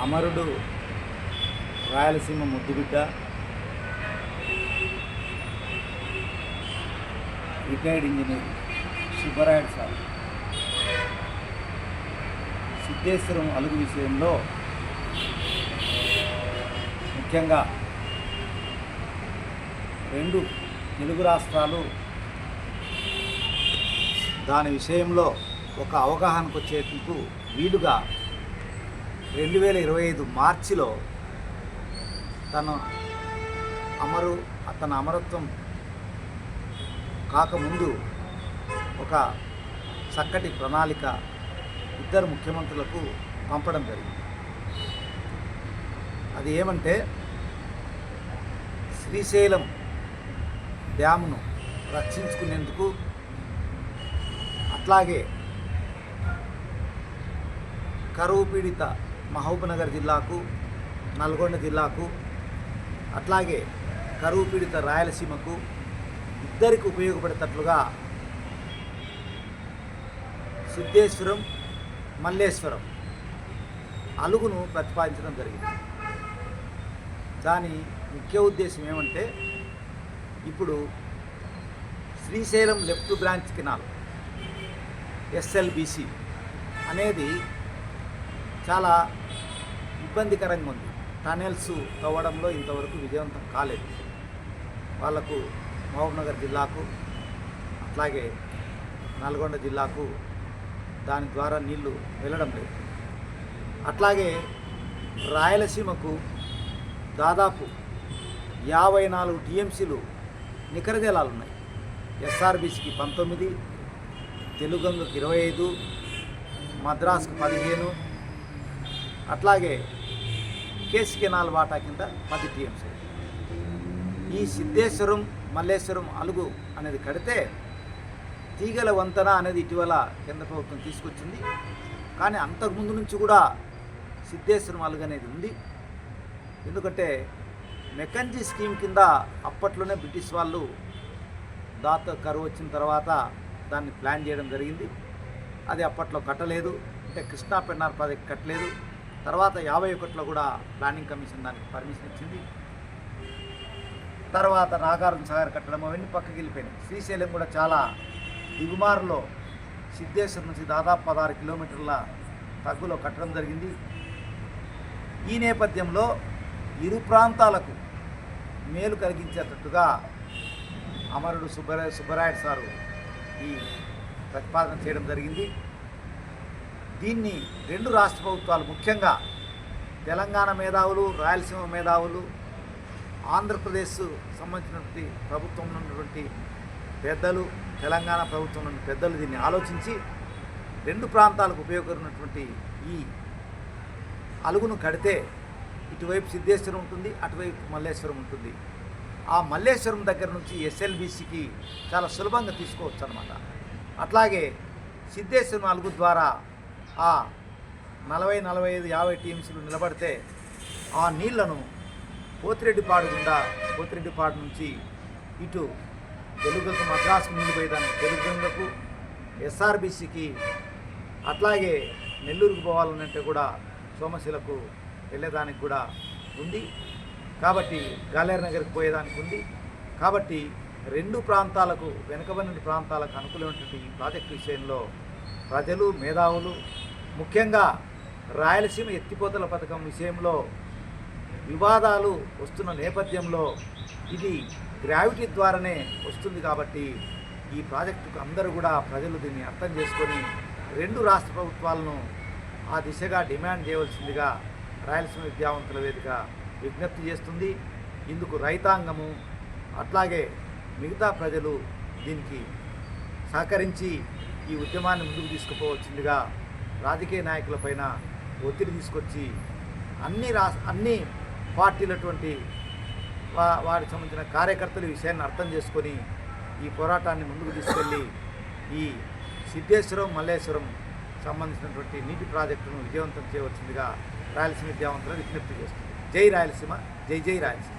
అమరుడు రాయలసీమ ముద్దుబిడ్డ, retired engineer Subbarayudu sir Siddheswaram అలుగు విషయంలో ముఖ్యంగా రెండు తెలుగు రాష్ట్రాలు దాని విషయంలో ఒక అవగాహనకు వచ్చేందుకు వీలుగా 2025 మార్చిలో తన అమరత్వం కాకముందు ఒక చక్కటి ప్రణాళిక ఇద్దరు ముఖ్యమంత్రులకు పంపడం జరిగింది. అది ఏమంటే శ్రీశైలం డ్యామ్ను రక్షించుకునేందుకు, అట్లాగే కరువు పీడిత మహబూబ్నగర్ జిల్లాకు, నల్గొండ జిల్లాకు, అట్లాగే కరువు పీడిత రాయలసీమకు ఇద్దరికి ఉపయోగపడేటట్లుగా సిద్ధేశ్వరం, మల్లేశ్వరం అలుగును ప్రతిపాదించడం జరిగింది. దాని ముఖ్య ఉద్దేశం ఏమంటే, ఇప్పుడు Srisailam left branch canal SLBC అనేది చాలా ఇబ్బందికరంగా ఉంది. టనెల్స్ తవ్వడంలో ఇంతవరకు విజయవంతం కాలేదు. వాళ్లకు మహబూబ్నగర్ జిల్లాకు, అట్లాగే నల్గొండ జిల్లాకు దాని ద్వారా నీళ్లు వెళ్ళడం లేదు. అట్లాగే రాయలసీమకు దాదాపు 54 టీఎంసీలు నికర జలాలు ఉన్నాయి. ఎస్ఆర్బిసికి 19, తెలుగంగకు 25, మద్రాసుకు 15, అట్లాగే కేసి కెనాల్ వాటా కింద 10 టీఎంసీ. ఈ సిద్ధేశ్వరం, మల్లేశ్వరం అలుగు అనేది కడితే తీగల వంతెన అనేది ఇటీవల కేంద్ర ప్రభుత్వం తీసుకొచ్చింది. కానీ అంతకుముందు నుంచి కూడా సిద్ధేశ్వరం అలుగు అనేది ఉంది. ఎందుకంటే మెకంజీ స్కీమ్ కింద అప్పట్లోనే బ్రిటిష్ వాళ్ళు దాత కరువు వచ్చిన తర్వాత దాన్ని ప్లాన్ చేయడం జరిగింది. అది అప్పట్లో కట్టలేదు, అంటే కృష్ణా పెన్నార్ ప్రాజెక్ట్ కట్టలేదు. తర్వాత 51లో కూడా ప్లానింగ్ కమిషన్ దానికి పర్మిషన్ ఇచ్చింది. తర్వాత నాగార్జున సాగర్ కట్టడం అవన్నీ పక్కకి వెళ్ళిపోయినాయి. శ్రీశైలం కూడా చాలా దిగుమారులో సిద్ధేశ్వరం నుంచి దాదాపు 16 కిలోమీటర్ల తగ్గులో కట్టడం జరిగింది. ఈ నేపథ్యంలో ఇరు ప్రాంతాలకు మేలు కలిగించేటట్టుగా అమరుడు సుబ్బరాయుడు సారు ఈ ప్రతిపాదన చేయడం జరిగింది. దీన్ని రెండు రాష్ట్ర ప్రభుత్వాలు, ముఖ్యంగా తెలంగాణ మేధావులు, రాయలసీమ మేధావులు, ఆంధ్రప్రదేశ్ సంబంధించినటువంటి ప్రభుత్వం ఉన్నటువంటి పెద్దలు, తెలంగాణ ప్రభుత్వం ఉన్న పెద్దలు దీన్ని ఆలోచించి రెండు ప్రాంతాలకు ఉపయోగపడినటువంటి ఈ అలుగును కడితే ఇటువైపు సిద్ధేశ్వరం ఉంటుంది, అటువైపు మల్లేశ్వరం ఉంటుంది. ఆ మల్లేశ్వరం దగ్గర నుంచి ఎస్ఎల్బిసికి చాలా సులభంగా తీసుకోవచ్చు అన్నమాట. అట్లాగే సిద్ధేశ్వరం అలుగు ద్వారా ఆ 40, 45, 50 టీఎంసీలు నిలబడితే ఆ నీళ్లను పోతిరెడ్డిపాడు గుండా, పోతిరెడ్డిపాడు నుంచి ఇటు తెలుగుకు మద్రాసుకు నీళ్ళు పోయేదానికి తెలుగుకు, ఎస్ఆర్బిసికి, అట్లాగే నెల్లూరుకు పోవాలంటే కూడా సోమశిలకు వెళ్ళేదానికి కూడా ఉంది. కాబట్టి గాలేరు నగర్కి పోయేదానికి ఉంది. కాబట్టి రెండు ప్రాంతాలకు, వెనుకబడిన ప్రాంతాలకు అనుకూలమైనటువంటి ఈ ప్రాజెక్టు విషయంలో ప్రజలు, మేధావులు, ముఖ్యంగా రాయలసీమ ఎత్తిపోతల పథకం విషయంలో వివాదాలు వస్తున్న నేపథ్యంలో ఇది గ్రావిటీ ద్వారానే వస్తుంది. కాబట్టి ఈ ప్రాజెక్టుకు అందరూ కూడా ప్రజలు దీన్ని అర్థం చేసుకొని రెండు రాష్ట్ర ప్రభుత్వాలను ఆ దిశగా డిమాండ్ చేయవలసిందిగా రాయలసీమ విద్యావంతుల వేదిక విజ్ఞప్తి చేస్తుంది. ఇందుకు రైతాంగము, అట్లాగే మిగతా ప్రజలు దీనికి సహకరించి ఈ ఉద్యమాన్ని ముందుకు తీసుకుపోవచ్చిందిగా రాజకీయ నాయకులపైన ఒత్తిడి తీసుకొచ్చి అన్ని పార్టీలటువంటి వారికి సంబంధించిన కార్యకర్తలు ఈ విషయాన్ని అర్థం చేసుకొని ఈ పోరాటాన్ని ముందుకు తీసుకెళ్ళి ఈ సిద్ధేశ్వరం, మల్లేశ్వరం సంబంధించినటువంటి నీటి ప్రాజెక్టును విజయవంతం చేయవలసిందిగా రాయలసీమ విద్యావంతులను విజ్ఞప్తి చేస్తుంది. జై రాయలసీమ, జై జై రాయలసీమ.